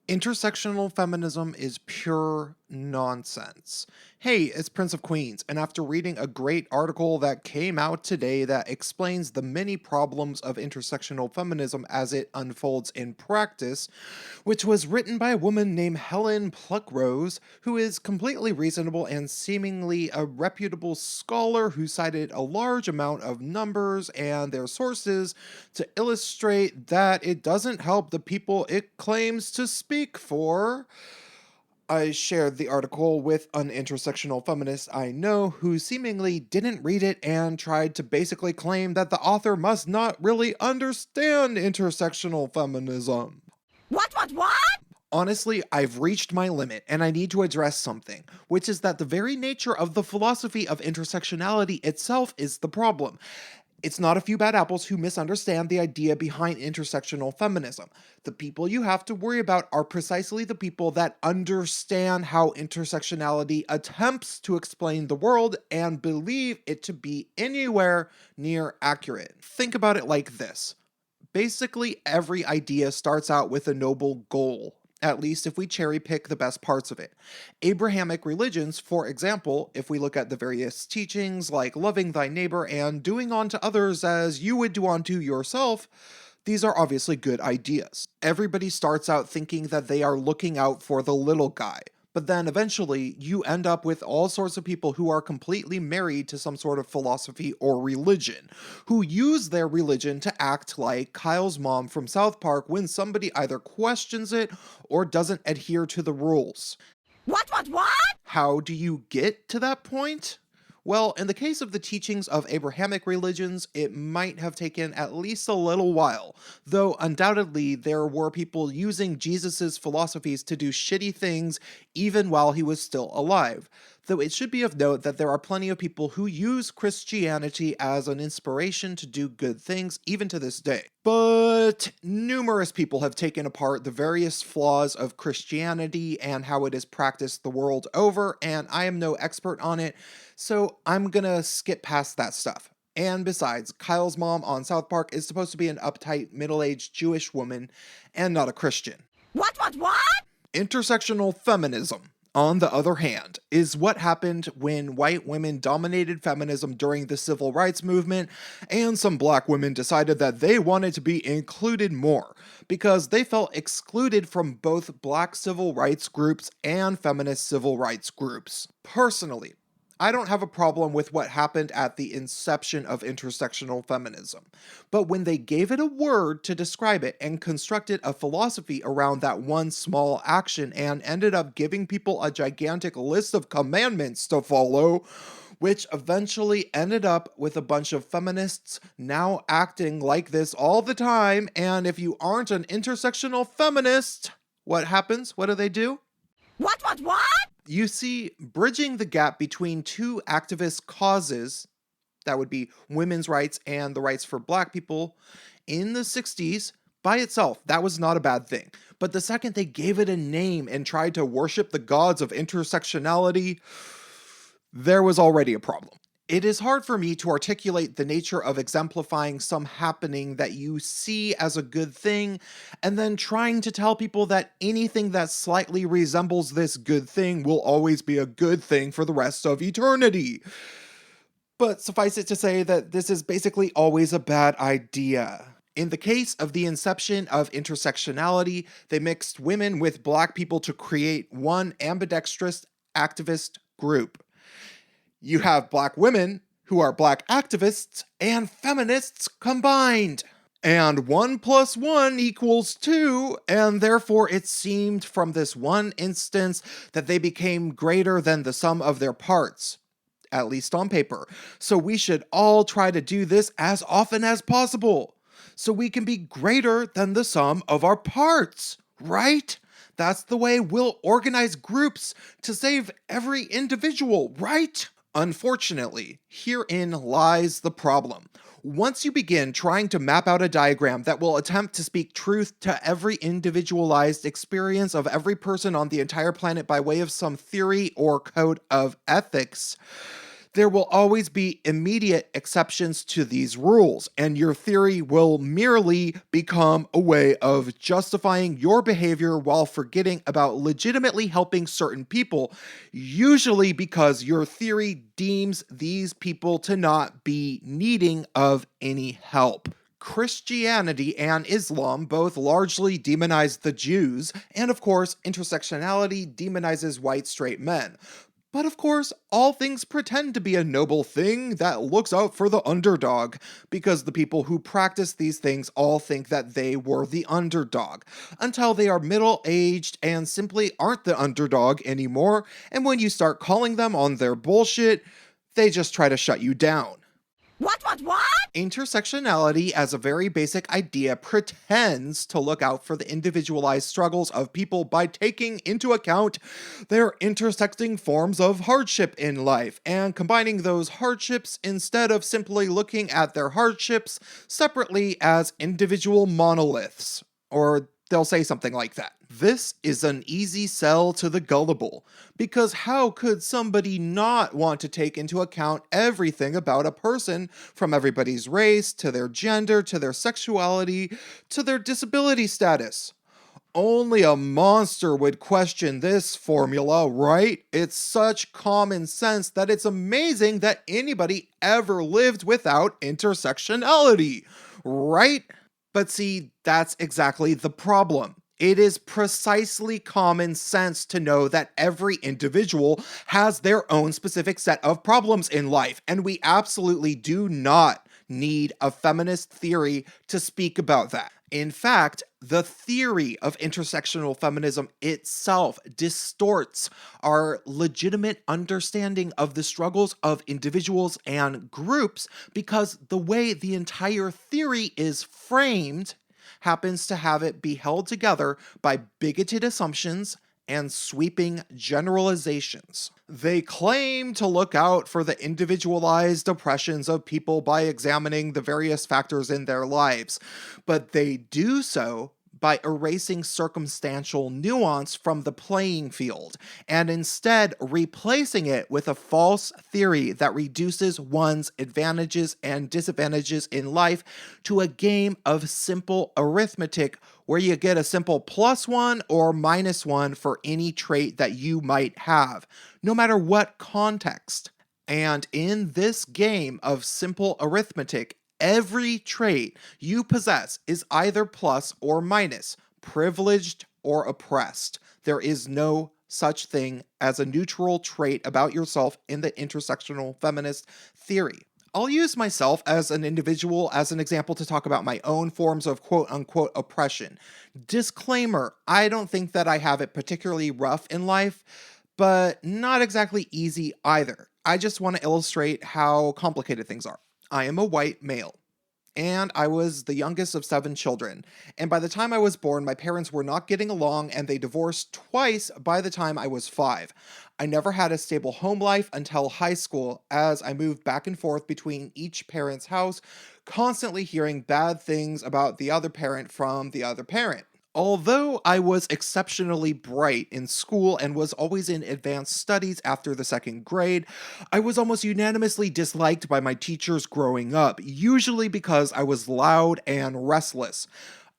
Intersectional feminism is pure nonsense. Hey, it's Prince of Queens, and after reading a great article that came out today that explains the many problems of intersectional feminism as it unfolds in practice, which was written by a woman named Helen Pluckrose, who is completely reasonable and seemingly a reputable scholar who cited a large amount of numbers and their sources to illustrate that it doesn't help the people it claims to speak for. I shared the article with an intersectional feminist I know who seemingly didn't read it and tried to basically claim that the author must not really understand intersectional feminism. What? Honestly, I've reached my limit and I need to address something, which is that the very nature of the philosophy of intersectionality itself is the problem. It's not a few bad apples who misunderstand the idea behind intersectional feminism. The people you have to worry about are precisely the people that understand how intersectionality attempts to explain the world and believe it to be anywhere near accurate. Think about it like this. Basically, every idea starts out with a noble goal, at least if we cherry pick the best parts of it. Abrahamic religions, for example, if we look at the various teachings like loving thy neighbor and doing unto others as you would do unto yourself, these are obviously good ideas. Everybody starts out thinking that they are looking out for the little guy. But then eventually, you end up with all sorts of people who are completely married to some sort of philosophy or religion, who use their religion to act like Kyle's mom from South Park when somebody either questions it or doesn't adhere to the rules. What? How do you get to that point? Well, in the case of the teachings of Abrahamic religions, it might have taken at least a little while, though undoubtedly there were people using Jesus' philosophies to do shitty things even while he was still alive. Though it should be of note that there are plenty of people who use Christianity as an inspiration to do good things even to this day. But numerous people have taken apart the various flaws of Christianity and how it is practiced the world over, and I am no expert on it, so I'm gonna skip past that stuff. And besides, Kyle's mom on South Park is supposed to be an uptight, middle-aged Jewish woman and not a Christian. What? Intersectional feminism, on the other hand, is what happened when white women dominated feminism during the civil rights movement, and some black women decided that they wanted to be included more, because they felt excluded from both black civil rights groups and feminist civil rights groups. Personally, I don't have a problem with what happened at the inception of intersectional feminism, but when they gave it a word to describe it and constructed a philosophy around that one small action and ended up giving people a gigantic list of commandments to follow, which eventually ended up with a bunch of feminists now acting like this all the time, and if you aren't an intersectional feminist, what happens? What do? What? You see, bridging the gap between two activist causes, that would be women's rights and the rights for black people, in the 60s, by itself, that was not a bad thing. But the second they gave it a name and tried to worship the gods of intersectionality, there was already a problem. It is hard for me to articulate the nature of exemplifying some happening that you see as a good thing, and then trying to tell people that anything that slightly resembles this good thing will always be a good thing for the rest of eternity. But suffice it to say that this is basically always a bad idea. In the case of the inception of intersectionality, they mixed women with black people to create one ambidextrous activist group. You have black women who are black activists and feminists combined. And 1 + 1 = 2, and therefore it seemed from this one instance that they became greater than the sum of their parts, at least on paper. So we should all try to do this as often as possible, so we can be greater than the sum of our parts, right? That's the way we'll organize groups to save every individual, right? Unfortunately, herein lies the problem. Once you begin trying to map out a diagram that will attempt to speak truth to every individualized experience of every person on the entire planet by way of some theory or code of ethics, There will always be immediate exceptions to these rules, and your theory will merely become a way of justifying your behavior while forgetting about legitimately helping certain people, usually because your theory deems these people to not be needing of any help. Christianity and Islam both largely demonize the Jews, and of course, intersectionality demonizes white straight men. But of course, all things pretend to be a noble thing that looks out for the underdog, because the people who practice these things all think that they were the underdog, until they are middle aged and simply aren't the underdog anymore, and when you start calling them on their bullshit, they just try to shut you down. What? Intersectionality, as a very basic idea, pretends to look out for the individualized struggles of people by taking into account their intersecting forms of hardship in life and combining those hardships instead of simply looking at their hardships separately as individual monoliths. Or they'll say something like that. This is an easy sell to the gullible, because how could somebody not want to take into account everything about a person, from everybody's race, to their gender, to their sexuality, to their disability status? Only a monster would question this formula, right? It's such common sense that it's amazing that anybody ever lived without intersectionality, right? But see, that's exactly the problem. It is precisely common sense to know that every individual has their own specific set of problems in life, and we absolutely do not need a feminist theory to speak about that. In fact, the theory of intersectional feminism itself distorts our legitimate understanding of the struggles of individuals and groups, because the way the entire theory is framed happens to have it be held together by bigoted assumptions and sweeping generalizations. They claim to look out for the individualized oppressions of people by examining the various factors in their lives, but they do so by erasing circumstantial nuance from the playing field, and instead replacing it with a false theory that reduces one's advantages and disadvantages in life to a game of simple arithmetic where you get a simple +1 or -1 for any trait that you might have, no matter what context. And in this game of simple arithmetic, every trait you possess is either plus or minus, privileged or oppressed. There is no such thing as a neutral trait about yourself in the intersectional feminist theory. I'll use myself as an individual as an example to talk about my own forms of quote unquote oppression. Disclaimer, I don't think that I have it particularly rough in life, but not exactly easy either. I just want to illustrate how complicated things are. I am a white male, and I was the youngest of 7 children. And by the time I was born, my parents were not getting along, and they divorced twice by the time I was 5. I never had a stable home life until high school, as I moved back and forth between each parent's house, constantly hearing bad things about the other parent from the other parent. Although I was exceptionally bright in school and was always in advanced studies after the 2nd grade, I was almost unanimously disliked by my teachers growing up, usually because I was loud and restless.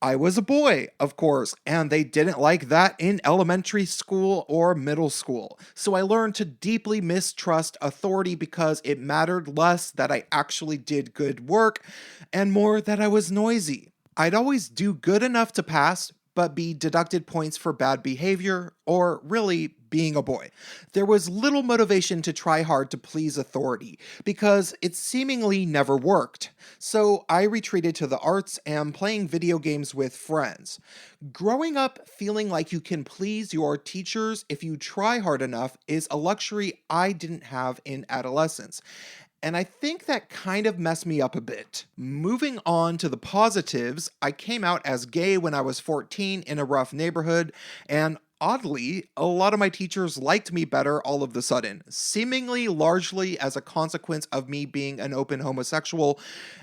I was a boy, of course, and they didn't like that in elementary school or middle school. So I learned to deeply mistrust authority because it mattered less that I actually did good work and more that I was noisy. I'd always do good enough to pass, but be deducted points for bad behavior, or really being a boy. There was little motivation to try hard to please authority, because it seemingly never worked. So I retreated to the arts and playing video games with friends. Growing up feeling like you can please your teachers if you try hard enough is a luxury I didn't have in adolescence. And I think that kind of messed me up a bit. Moving on to the positives, I came out as gay when I was 14 in a rough neighborhood, and oddly, a lot of my teachers liked me better all of the sudden, seemingly largely as a consequence of me being an open homosexual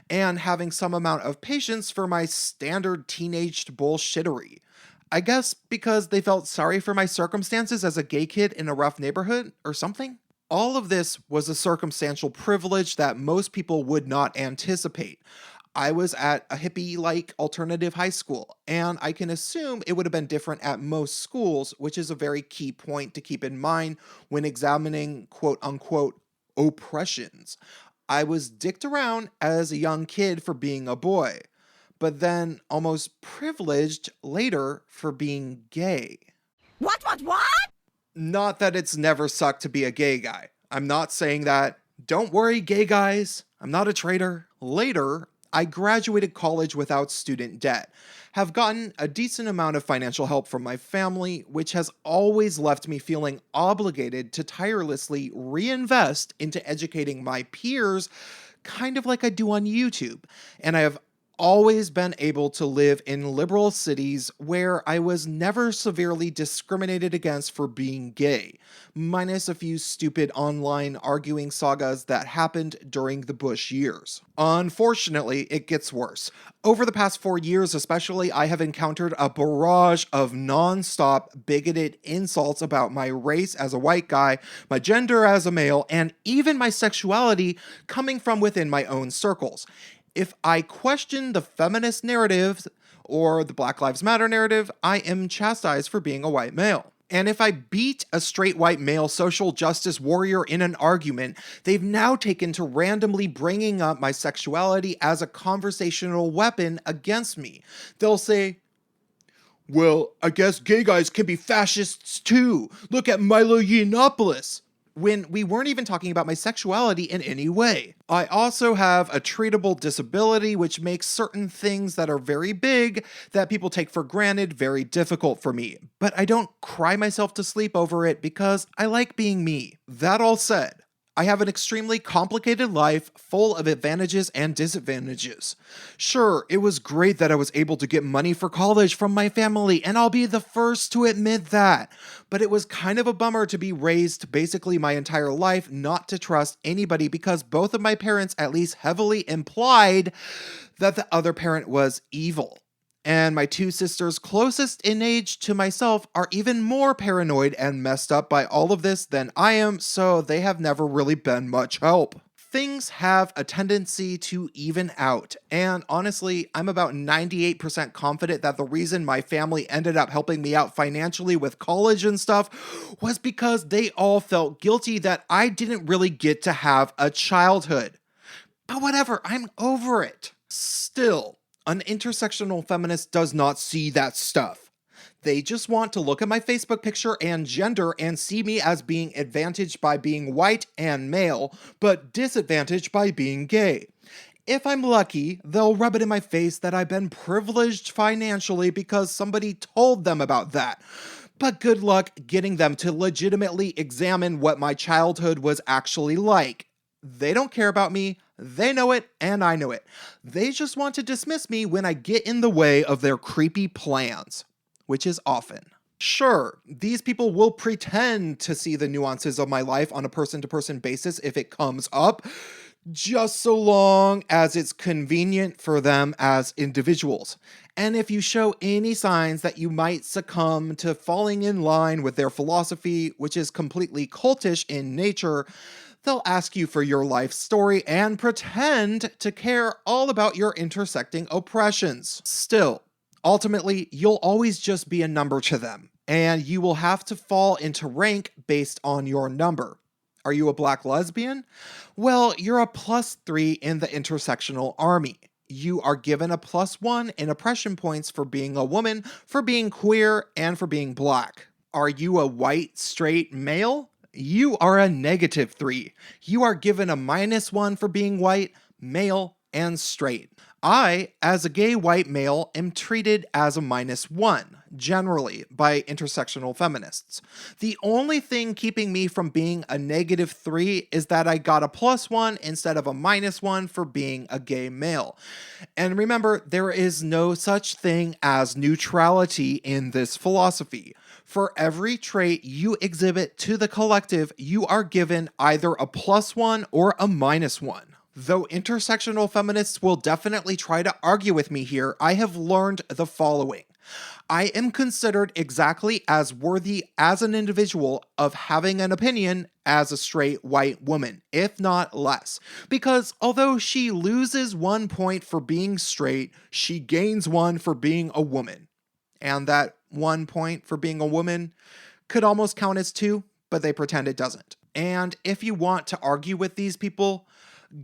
and having some amount of patience for my standard teenaged bullshittery. I guess because they felt sorry for my circumstances as a gay kid in a rough neighborhood or something? All of this was a circumstantial privilege that most people would not anticipate. I was at a hippie like alternative high school, and I can assume it would have been different at most schools, which is a very key point to keep in mind when examining quote unquote oppressions. I was dicked around as a young kid for being a boy, but then almost privileged later for being gay. What? Not that it's never sucked to be a gay guy. I'm not saying that. Don't worry, gay guys. I'm not a traitor. Later, I graduated college without student debt, have gotten a decent amount of financial help from my family, which has always left me feeling obligated to tirelessly reinvest into educating my peers, kind of like I do on YouTube. And I have always been able to live in liberal cities where I was never severely discriminated against for being gay, minus a few stupid online arguing sagas that happened during the Bush years. Unfortunately, it gets worse. Over the past 4 years especially, I have encountered a barrage of non-stop bigoted insults about my race as a white guy, my gender as a male, and even my sexuality coming from within my own circles. If I question the feminist narrative or the Black Lives Matter narrative, I am chastised for being a white male. And if I beat a straight white male social justice warrior in an argument, they've now taken to randomly bringing up my sexuality as a conversational weapon against me. They'll say, well, I guess gay guys can be fascists too. Look at Milo Yiannopoulos. When we weren't even talking about my sexuality in any way. I also have a treatable disability, which makes certain things that are very big that people take for granted very difficult for me. But I don't cry myself to sleep over it because I like being me. That all said, I have an extremely complicated life full of advantages and disadvantages. Sure, it was great that I was able to get money for college from my family, and I'll be the first to admit that. But it was kind of a bummer to be raised basically my entire life not to trust anybody because both of my parents at least heavily implied that the other parent was evil. And my two sisters closest in age to myself are even more paranoid and messed up by all of this than I am, so they have never really been much help. Things have a tendency to even out, and honestly, I'm about 98% confident that the reason my family ended up helping me out financially with college and stuff was because they all felt guilty that I didn't really get to have a childhood. But whatever, I'm over it. Still, an intersectional feminist does not see that stuff. They just want to look at my Facebook picture and gender and see me as being advantaged by being white and male, but disadvantaged by being gay. If I'm lucky, they'll rub it in my face that I've been privileged financially because somebody told them about that. But good luck getting them to legitimately examine what my childhood was actually like. They don't care about me. They know it, and I know it. They just want to dismiss me when I get in the way of their creepy plans, which is often. Sure, these people will pretend to see the nuances of my life on a person-to-person basis if it comes up, just so long as it's convenient for them as individuals. And if you show any signs that you might succumb to falling in line with their philosophy, which is completely cultish in nature, they'll ask you for your life story and pretend to care all about your intersecting oppressions. Still, ultimately, you'll always just be a number to them, and you will have to fall into rank based on your number. Are you a black lesbian? Well, you're a +3 in the intersectional army. You are given a +1 in oppression points for being a woman, for being queer, and for being black. Are you a white, straight male? You are a -3. You are given a -1 for being white, male, and straight. I, as a gay white male, am treated as a -1, generally, by intersectional feminists. The only thing keeping me from being a -3 is that I got a +1 instead of a -1 for being a gay male. And remember, there is no such thing as neutrality in this philosophy. For every trait you exhibit to the collective, you are given either a +1 or a -1. Though intersectional feminists will definitely try to argue with me here, I have learned the following. I am considered exactly as worthy as an individual of having an opinion as a straight white woman, if not less. Because although she loses 1 point for being straight, she gains one for being a woman. And that 1 point for being a woman could almost count as two, but they pretend it doesn't. And if you want to argue with these people,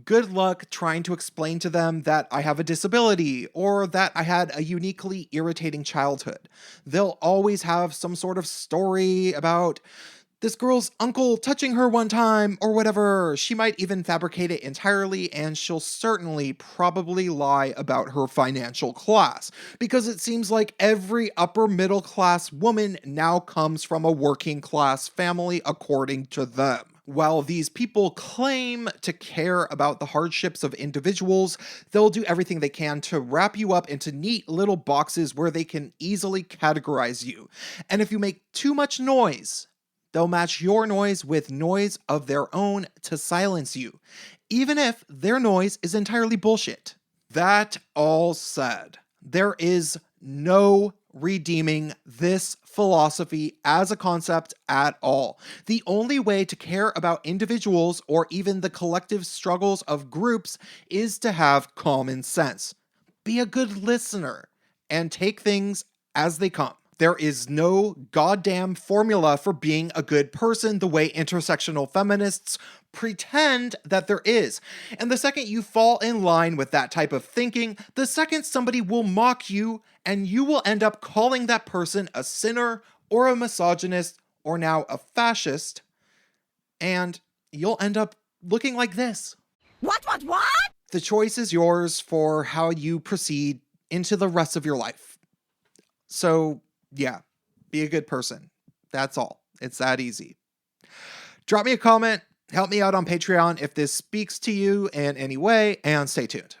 good luck trying to explain to them that I have a disability or that I had a uniquely irritating childhood. They'll always have some sort of story about this girl's uncle touching her one time or whatever. She might even fabricate it entirely, and she'll certainly probably lie about her financial class, because it seems like every upper middle class woman now comes from a working class family according to them. While these people claim to care about the hardships of individuals, they'll do everything they can to wrap you up into neat little boxes where they can easily categorize you. And if you make too much noise, they'll match your noise with noise of their own to silence you, even if their noise is entirely bullshit. That all said, there is no redeeming this philosophy as a concept at all. The only way to care about individuals or even the collective struggles of groups is to have common sense. Be a good listener and take things as they come. There is no goddamn formula for being a good person the way intersectional feminists pretend that there is. And the second you fall in line with that type of thinking, the second somebody will mock you, and you will end up calling that person a sinner or a misogynist or now a fascist, and you'll end up looking like this. What? The choice is yours for how you proceed into the rest of your life. So, yeah, be a good person. That's all. It's that easy. Drop me a comment. Help me out on Patreon if this speaks to you in any way, and stay tuned.